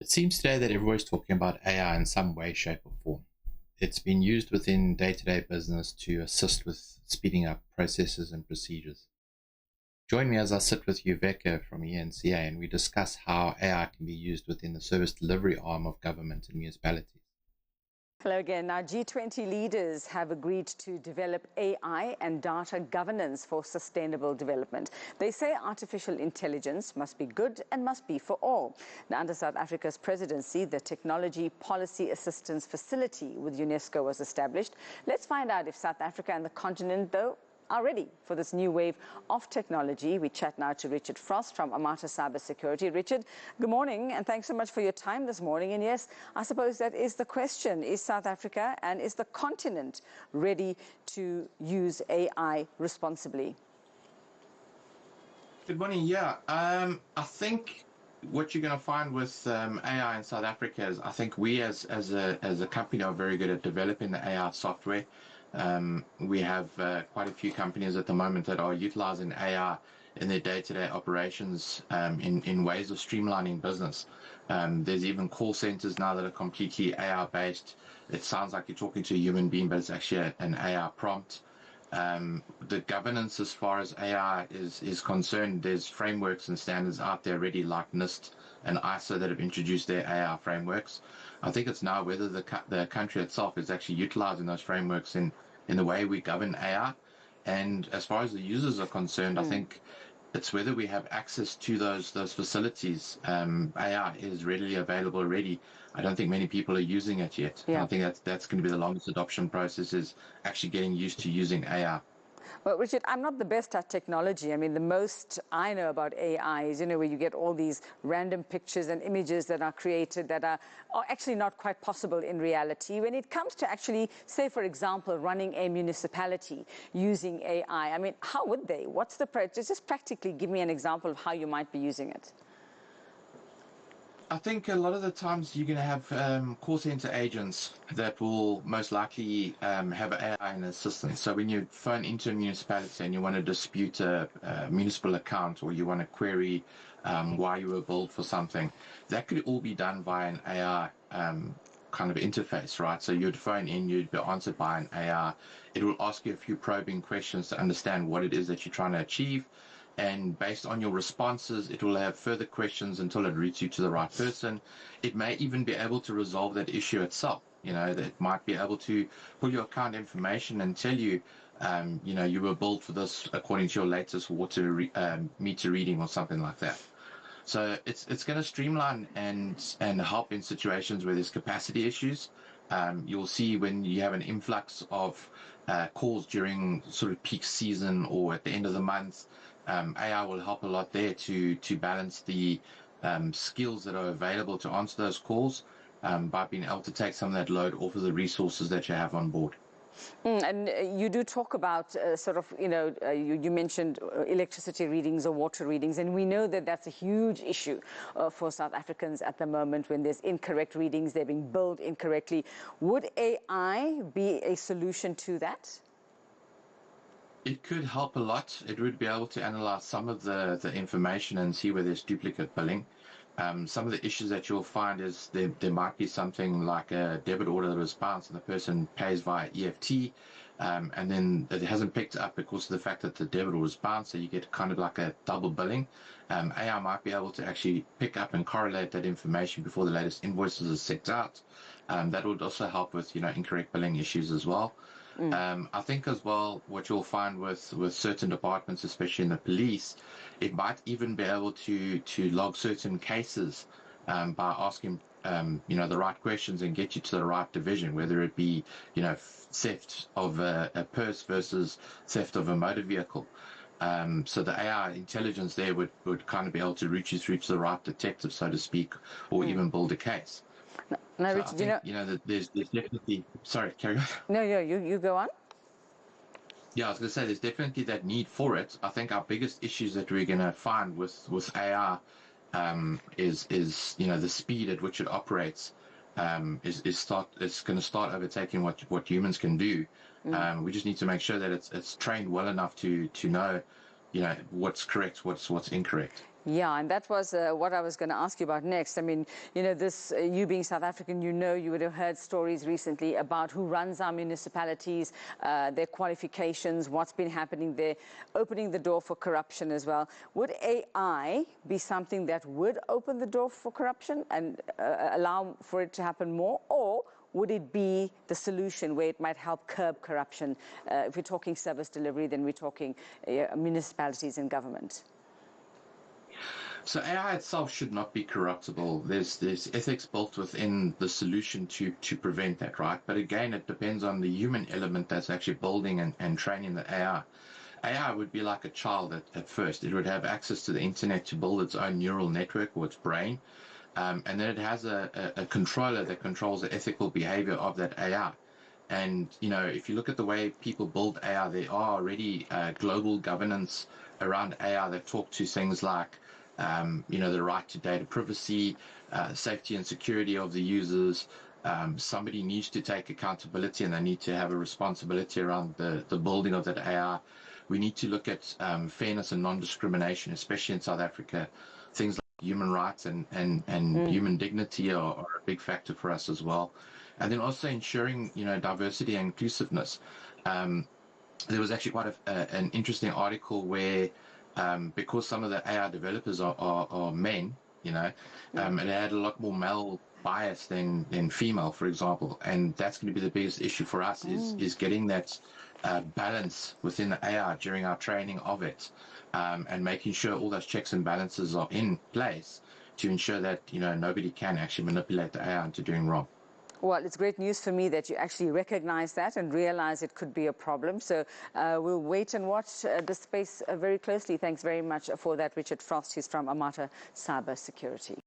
It seems today that everybody's talking about AI in some way, shape, or form. It's been used within day to day business to assist with speeding up processes and procedures. Join me as I sit with Uveka from eNCA and we discuss how AI can be used within the service delivery arm of government and municipalities. Hello again. Now, G20 leaders have agreed to develop AI and data governance for sustainable development. They say artificial intelligence must be good and must be for all. Now, under South Africa's presidency, the Technology Policy Assistance Facility with UNESCO was established. Let's find out if South Africa and the continent, though, are ready for this new wave of technology. We chat now to Richard Frost from Amata Cybersecurity. Richard, good morning, and thanks so much for your time this morning. And yes, I suppose that is the question. Is South Africa and is the continent ready to use AI responsibly? Good morning. Yeah, I think what you're going to find with AI in South Africa is I think we as a company are very good at developing the AI software. We have quite a few companies at the moment that are utilizing AI in their day-to-day operations in ways of streamlining business. There's even call centers now that are completely AI-based. It sounds like you're talking to a human being, but it's actually an AI prompt. The governance as far as AI is concerned, there's frameworks and standards out there already like NIST and ISO that have introduced their AI frameworks. I think it's now whether the country itself is actually utilizing those frameworks in the way we govern AI. And as far as the users are concerned, I think it's whether we have access to those facilities. AI is readily available already. I don't think many people are using it yet. Yeah. I think that's going to be the longest adoption process is actually getting used to using AI. Well, Richard, I'm not the best at technology. I mean, the most I know about AI is, where you get all these random pictures and images that are created that are actually not quite possible in reality. When it comes to actually, say, for example, running a municipality using AI, I mean, how would they? What's the just practically give me an example of how you might be using it. I think a lot of the times you're going to have call center agents that will most likely have AI and assistance. So when you phone into a municipality and you want to dispute a municipal account or you want to query why you were billed for something, that could all be done by an AI kind of interface, right? So you'd phone in, you'd be answered by an AI. It will ask you a few probing questions to understand what it is that you're trying to achieve. And based on your responses, it will have further questions until it routes you to the right person. It may even be able to resolve that issue itself. That it might be able to pull your account information and tell you, you were billed for this according to your latest water meter reading or something like that. So it's going to streamline and help in situations where there's capacity issues. You'll see when you have an influx of calls during sort of peak season or at the end of the month. AI will help a lot there to balance the skills that are available to answer those calls by being able to take some of that load off of the resources that you have on board. And you do talk about you mentioned electricity readings or water readings, and we know that that's a huge issue for South Africans at the moment when there's incorrect readings, they're being billed incorrectly. Would AI be a solution to that? It could help a lot. It would be able to analyze some of the information and see where there's duplicate billing. Some of the issues that you'll find is there might be something like a debit order that was bounced and the person pays via EFT, and then it hasn't picked up because of the fact that the debit order was bounced, so you get kind of like a double billing. AI might be able to actually pick up and correlate that information before the latest invoices are sent out. That would also help with incorrect billing issues as well. I think as well, what you'll find with certain departments, especially in the police, it might even be able to log certain cases by asking the right questions and get you to the right division, whether it be theft of a purse versus theft of a motor vehicle. So the AI intelligence there would kind of be able to route you through to the right detective, so to speak, or even build a case. No, So Richard, I think that there's definitely, sorry, carry on. No, you go on. Yeah, I was going to say there's definitely that need for it. I think our biggest issues that we're going to find with AI is the speed at which it operates is going to start overtaking what humans can do. We just need to make sure that it's trained well enough to know what's correct, what's incorrect. Yeah, and that was what I was going to ask you about next. I mean, you know, this, you being South African, you know, you would have heard stories recently about who runs our municipalities, their qualifications, what's been happening there, opening the door for corruption as well. Would AI be something that would open the door for corruption and allow for it to happen more, or would it be the solution where it might help curb corruption? If we're talking service delivery, then we're talking municipalities and government. So AI itself should not be corruptible. There's ethics built within the solution to prevent that, right? But again, it depends on the human element that's actually building and training the AI. AI would be like a child at first. It would have access to the internet to build its own neural network or its brain. And then it has a controller that controls the ethical behavior of that AI. And, you know, if you look at the way people build AI, there are already global governance around AI that talk to things like, you know, the right to data privacy, safety and security of the users. Somebody needs to take accountability and they need to have a responsibility around the building of that AI. We need to look at fairness and non-discrimination, especially in South Africa. Things like human rights and human dignity are a big factor for us as well. And then also ensuring, you know, diversity and inclusiveness. There was actually quite an interesting article where, because some of the AI developers are men, you know, it had a lot more male bias than female, for example. And that's going to be the biggest issue for us is getting that balance within the AI during our training of it, and making sure all those checks and balances are in place to ensure that, you know, nobody can actually manipulate the AI into doing wrong. Well, it's great news for me that you actually recognize that and realize it could be a problem. So we'll wait and watch this space very closely. Thanks very much for that, Richard Frost. He's from Amata Cyber Security.